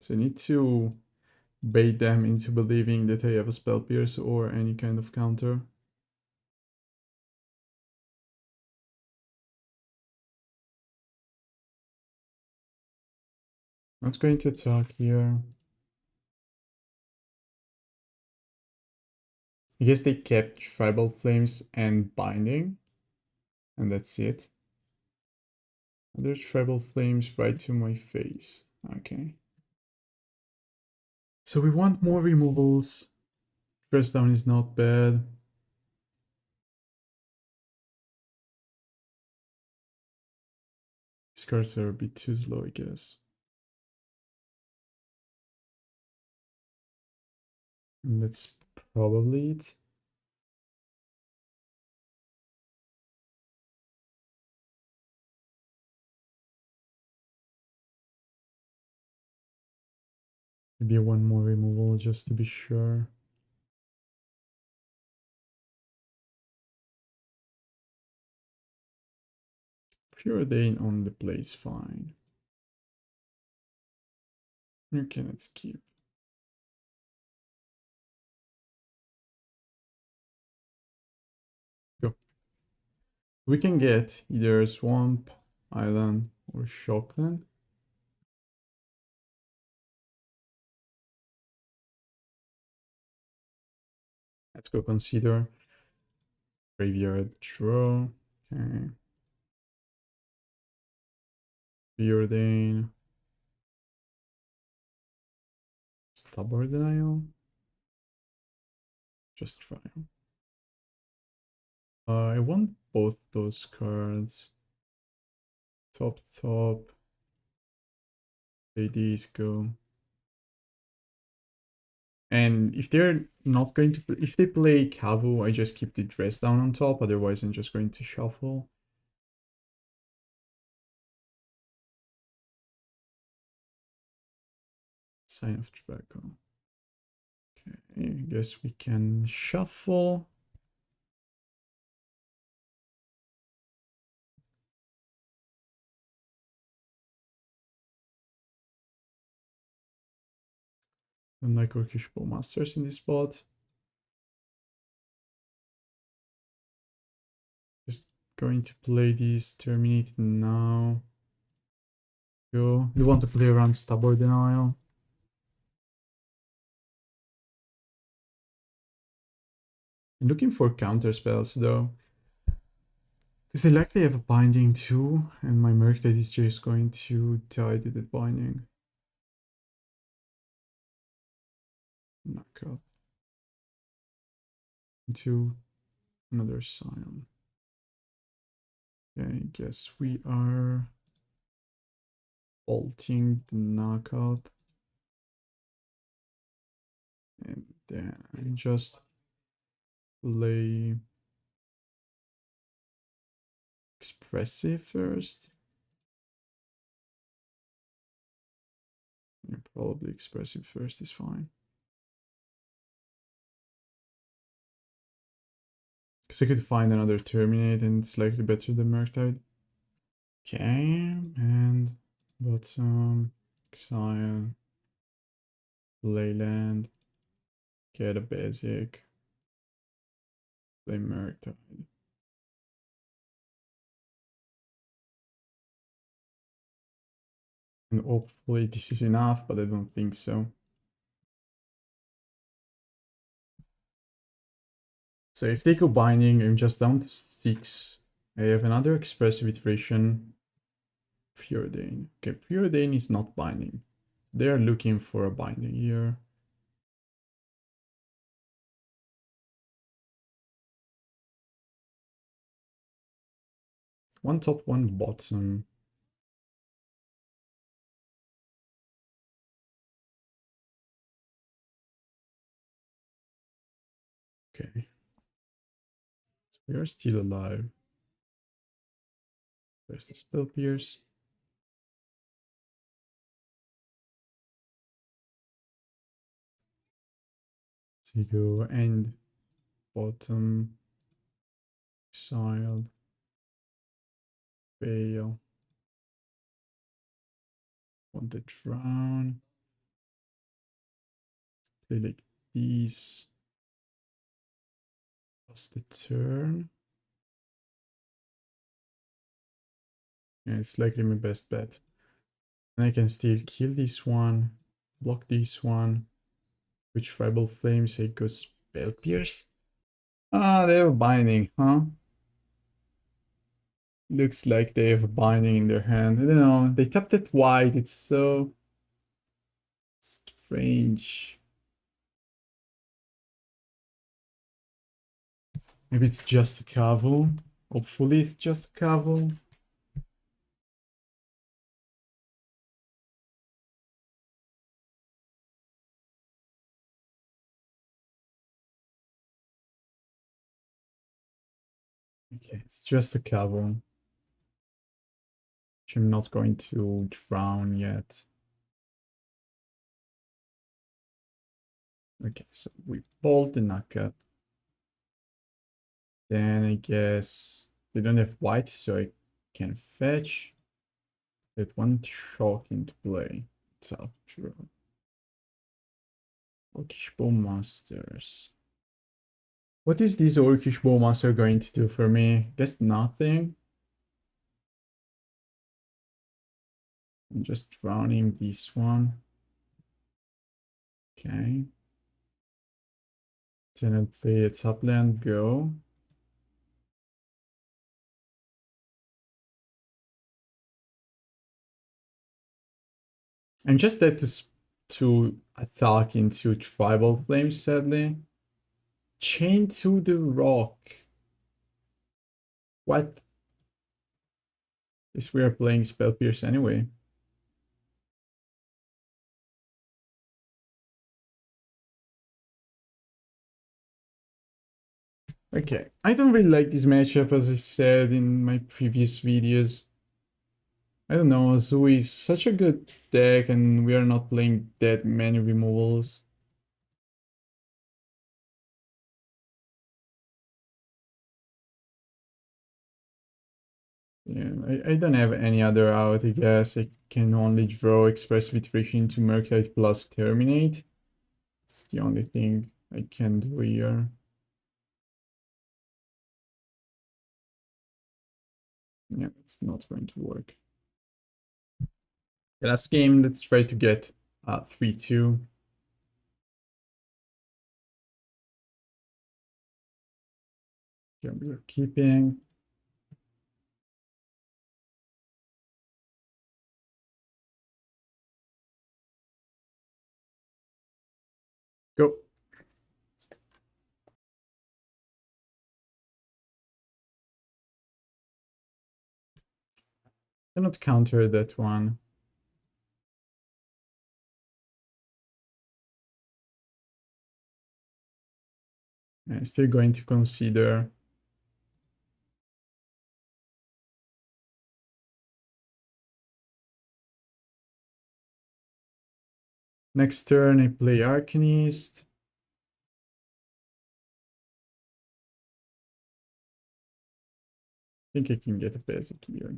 So I need to bait them into believing that I have a spell pierce or any kind of counter. Not going to attack here. I guess they kept Tribal Flames and Binding. And that's it. Other Tribal Flames right to my face. Okay. So we want more removals. First down is not bad. These cards are a bit too slow, I guess. And that's probably it. Maybe one more removal just to be sure. Preordain on the play is fine. Okay, let's keep. Go. We can get either Swamp, Island, or Shockland. Let's go consider. Graveyard draw. Okay. Preordain. Stubborn Denial. Just try. I want both those cards. Top, top. Ladies go. And if they're not going to, if they play Cavu, I just keep the dress down on top. Otherwise, I'm just going to shuffle. Sign of Draco. Okay, I guess we can shuffle. Unlike Orcish Bowmasters in this spot. Just going to play this Terminate now. Go. You want to play around Stubborn Denial. I'm looking for counter spells though. Because I likely have a binding too, and my Murktide is just going to die to that binding. Knock up. Into another Scion. Okay, I guess we are bolting the knockout. And then I just play Expressive first. Yeah, probably Expressive first is fine. Because I could find another Terminate and it's likely better than Murktide. Okay, and bottom, Scion, Leyland, get a basic, play Murktide. And hopefully this is enough, but I don't think so. So if they go binding, I'm just down to 6. I have another Expressive Iteration. Preordain. Okay, Preordain is not binding. They're looking for a binding here. One top, one bottom. Okay. So we are still alive. Where's the Spell Pierce? MTGO and bottom. Exiled. Fail. Want the drown. Play like this. Pass the turn. Yeah, it's likely my best bet. And I can still kill this one. Block this one. With Tribal Flames, it goes Spell Pierce. Ah, they have a binding, huh? Looks like they have a binding in their hand. I don't know. They tapped it white. It's so strange. Maybe it's just a Cavu. Hopefully it's just a Cavu. Okay, it's just a Cavu. Which I'm not going to drown yet. Okay, so we bolt the knockout. Then I guess they don't have white, so I can fetch. Get one shock into play. Top draw. Orcish Bowmasters. What is this Orcish Bowmaster going to do for me? Guess nothing. I'm just drowning this one. Okay. Then I play a top land, go. I'm just dead to attack into Tribal Flames, sadly. Chain to the rock. What? Is we are playing Spell Pierce anyway. Okay, I don't really like this matchup, as I said in my previous videos. I don't know, Zui is such a good deck and we are not playing that many removals. Yeah, I don't have any other out, I guess. I can only draw Expressive Iteration into Murktide plus Terminate. It's the only thing I can do here. Yeah, it's not going to work. The last game, let's try to get 3-2. Yeah, we're keeping. Go. Cannot counter that one. I'm still going to consider. Next turn, I play Arcanist. I think I can get a basic here.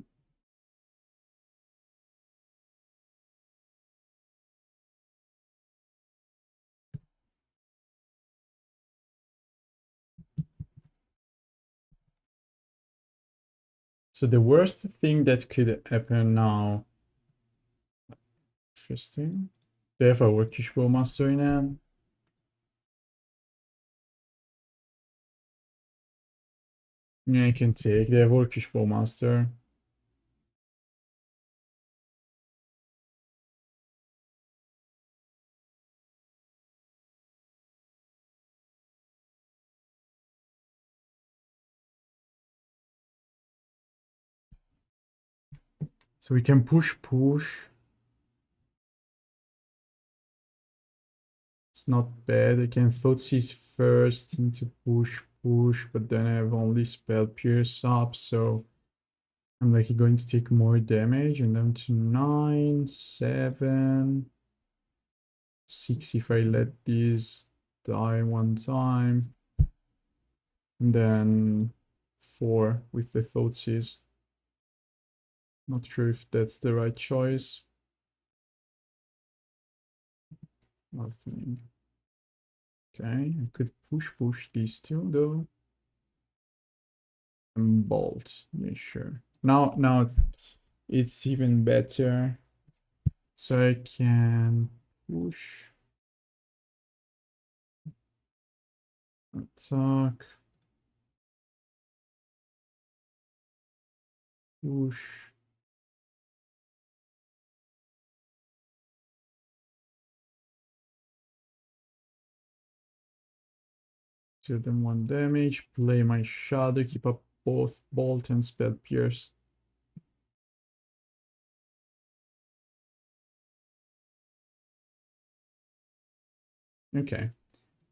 So the worst thing that could happen now Interesting. They have a Orcish Bowmaster in hand. Yeah, I can take. They have Orcish Bowmaster. So we can push. It's not bad. I can Thoughtseize first into push, but then I have only Spell Pierce up, so I'm like going to take more damage, and then to 9, 7, 6 if I let these die one time, and then 4 with the Thoughtseize. Not sure if that's the right choice. Nothing. Okay, I could push these two though. And bolt. Yeah, sure. Now it's even better. So I can push. Attack. Push. Deal them 1 damage. Play my shadow. Keep up both bolt and spell pierce. Okay.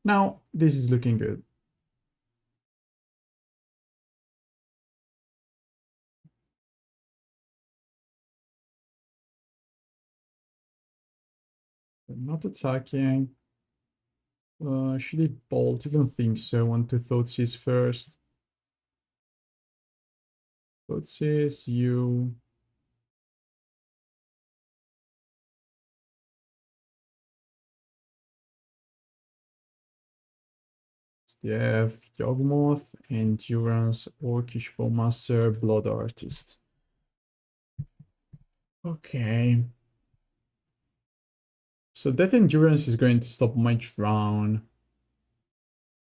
Now this is looking good. I'm not attacking. Should he bolt? I don't think so. I want to Thoughtseize first. Thoughtseize, you. They have Yawgmoth, Endurance, Orcish Bowmaster, Blood Artist. Okay. So that Endurance is going to stop my Drown,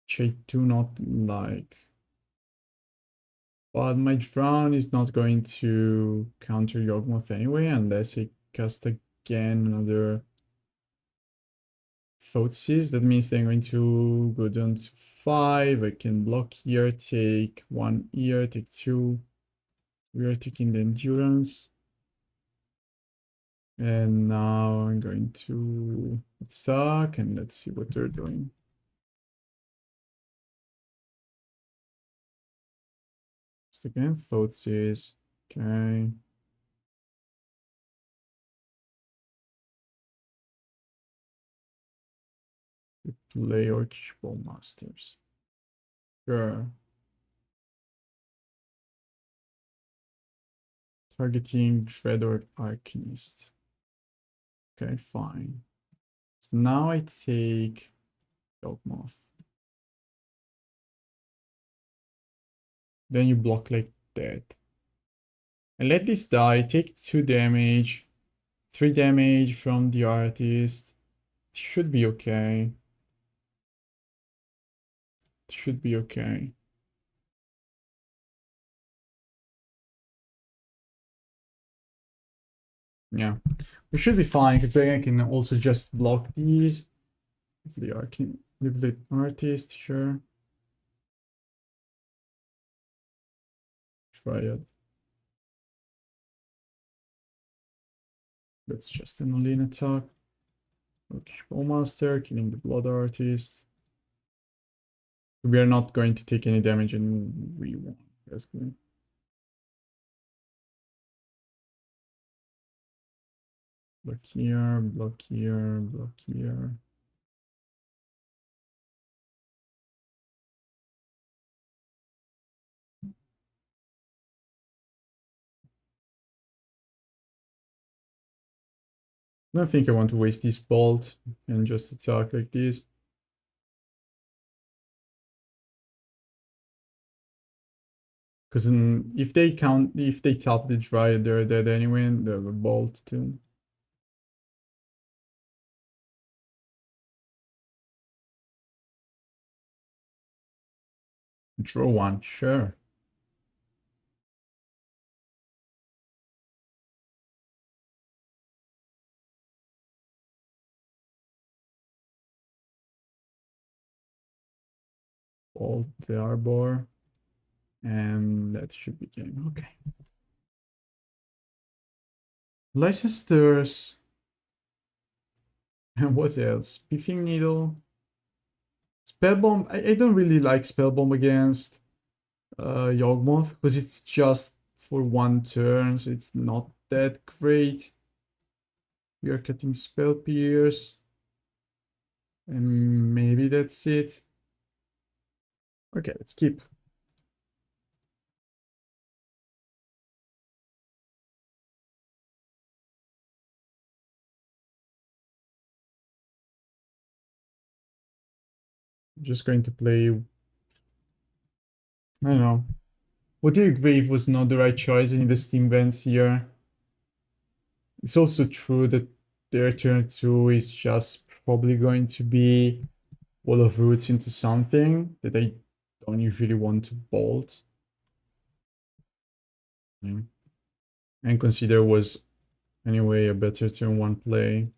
which I do not like. But my Drown is not going to counter Yawgmoth anyway, unless I cast again another Thoughtseize. That means I'm going to go down to 5. I can block here, take 1 here, take 2. We are taking the Endurance. And now I'm going to attack, and let's see what they're doing. Just again, Thoughtseize. Okay. We play Orcish Bowmasters. Sure. Targeting Dreadhorde Arcanist. Okay, fine. So now I take Yawgmoth. Then you block like that. And let this die, take 2 damage, 3 damage from the artist. It should be okay. It should be okay. Yeah, we should be fine because then I can also just block these. With the artist, sure. Try it. That's just an all-in attack. Okay, Bowmaster, killing the Blood Artist. We are not going to take any damage and we won. That's good. Block here, block here, block here. I don't think I want to waste this bolt and just attack like this. Because if they tap the Dryad, they're dead anyway, and they have a bolt too. Draw one, sure. Bolt the Arbor. And that should be game. Okay. Leicesters. And what else? Pithing Needle. Spellbomb. I don't really like Spellbomb against Yawgmoth because it's just for one turn, so it's not that great. We are cutting Spell Pierce. And maybe that's it. Okay, let's keep. I'm just going to play. I don't know. Watery Grave was not the right choice in the Steam vents here. It's also true that their turn 2 is just probably going to be Wall of Roots into something that I don't usually want to bolt. And consider was anyway a better turn 1 play.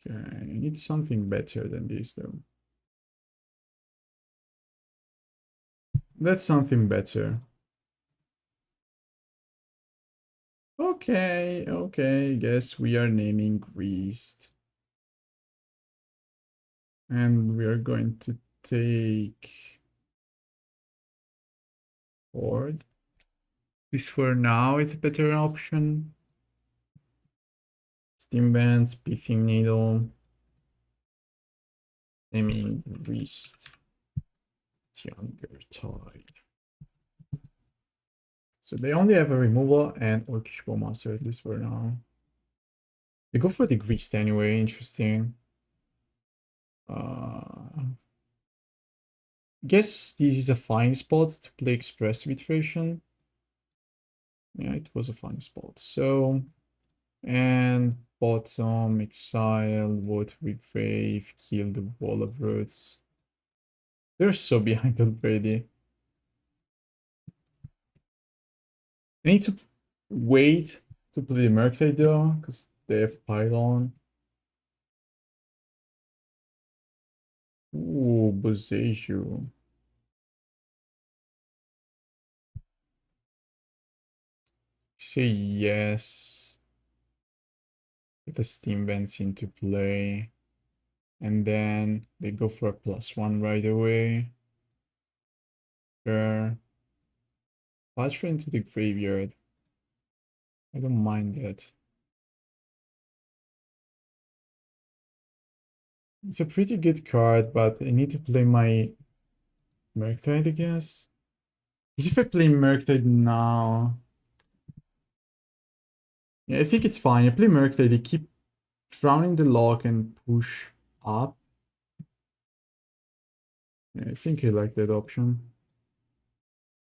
Okay, I need something better than this though. That's something better. Okay, guess we are naming Greased. And we are going to take Horde. This for now is a better option. Steam Bands, Pithing Needle. Naming Greased. Younger Tide. So they only have a removal and Orcish Bowmasters, at least for now. They go for the Greased anyway, interesting. Guess this is a fine spot to play Expressive Iteration. Yeah, it was a fine spot. So, and bottom, exile, Watery Grave, kill the Wall of Roots. They're so behind already. I need to wait to play the Murktide though, because they have Pylon. Ooh, Boseiju. Say yes. Get the Steam Vents into play. And then they go for a +1 right away. Sure. Patch into the graveyard. I don't mind that. It's a pretty good card, but I need to play my Murktide, I guess. Because if I play Murktide now... Yeah, I think it's fine. I play Murktide, they keep drowning the Loch and push up. Yeah, I think I like that option.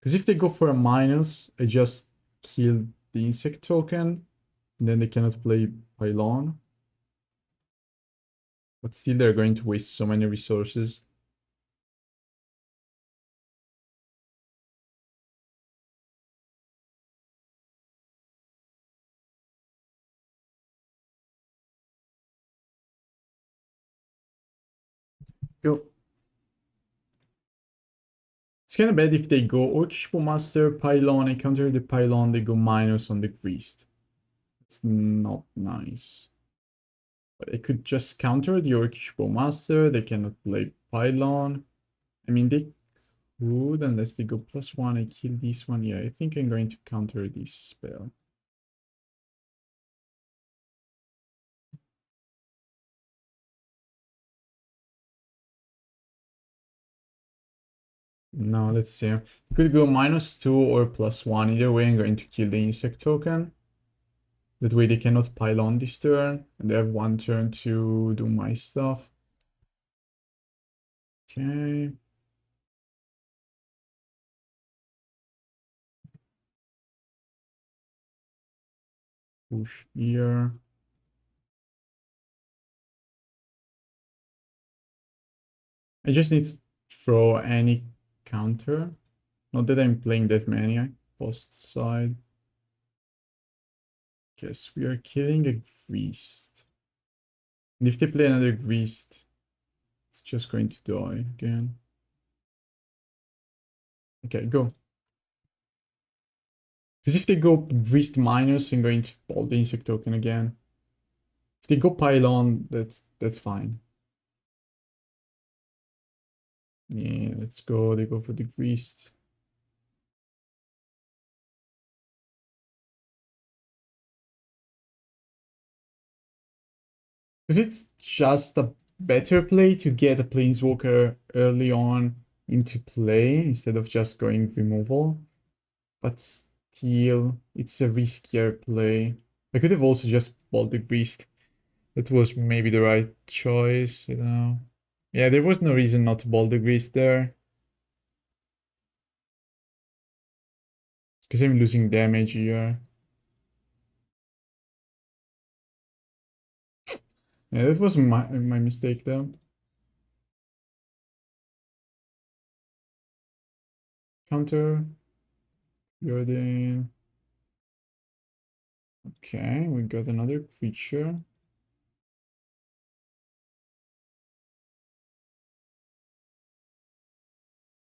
Because if they go for a minus, I just kill the insect token, and then they cannot play Pylon. But still they're going to waste so many resources. Go. It's kind of bad if they go Orcish Bowmaster, Pylon, I counter the Pylon, they go minus on the Greased. It's not nice. But I could just counter the Orcish Bowmaster, they cannot play Pylon. I mean, they could, unless they go +1, I kill this one. Yeah, I think I'm going to counter this spell. Now, let's see. You could go -2 or +1. Either way, I'm going to kill the insect token. That way they cannot Pylon this turn, and they have one turn to do my stuff. Okay. Push here. I just need throw any counter. Not that I'm playing that many post side. Guess we are killing a Greased. And if they play another Greased, it's just going to die again. Okay, go. Because if they go Greased minus, I'm going to ball the insect token again. If they go pylon, that's fine. Yeah, let's go. They go for the Greased. Because it's just a better play to get a Planeswalker early on into play instead of just going removal. But still, it's a riskier play. I could have also just bought the Greased. That was maybe the right choice, you know. Yeah, there was no reason not to ball the Greased there. Because I'm losing damage here. Yeah, that was my mistake though. Counter. Preordain. Okay, we got another creature.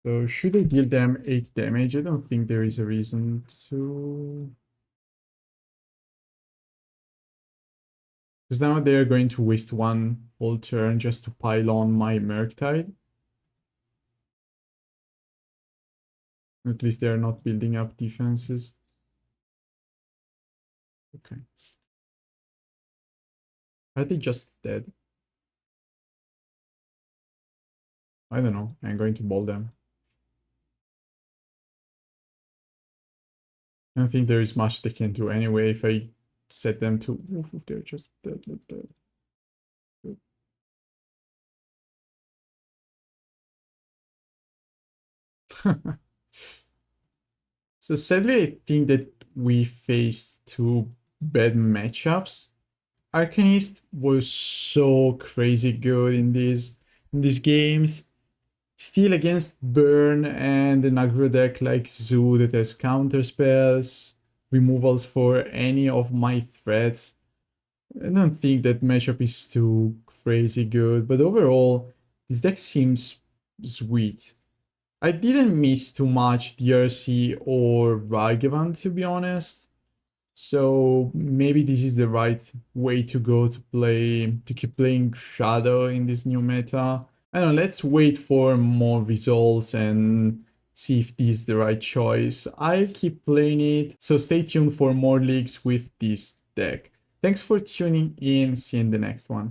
So should I deal them 8 damage? I don't think there is a reason to. Because now they're going to waste one whole turn just to pile on my Murktide. At least they're not building up defenses. Okay. Are they just dead? I don't know. I'm going to ball them. I don't think there is much they can do anyway if I set them to... Oof, they're just dead. So sadly, I think that we faced two bad matchups. Arcanist was so crazy good in these games. Still against Burn and an aggro deck like Zoo that has counter spells, removals for any of my threats. I don't think that matchup is too crazy good, but overall, this deck seems sweet. I didn't miss too much DRC or Ragavan, to be honest. So maybe this is the right way to go to keep playing Shadow in this new meta. I don't know, let's wait for more results and see if this is the right choice. I'll keep playing it, so stay tuned for more leagues with this deck. Thanks for tuning in, see you in the next one.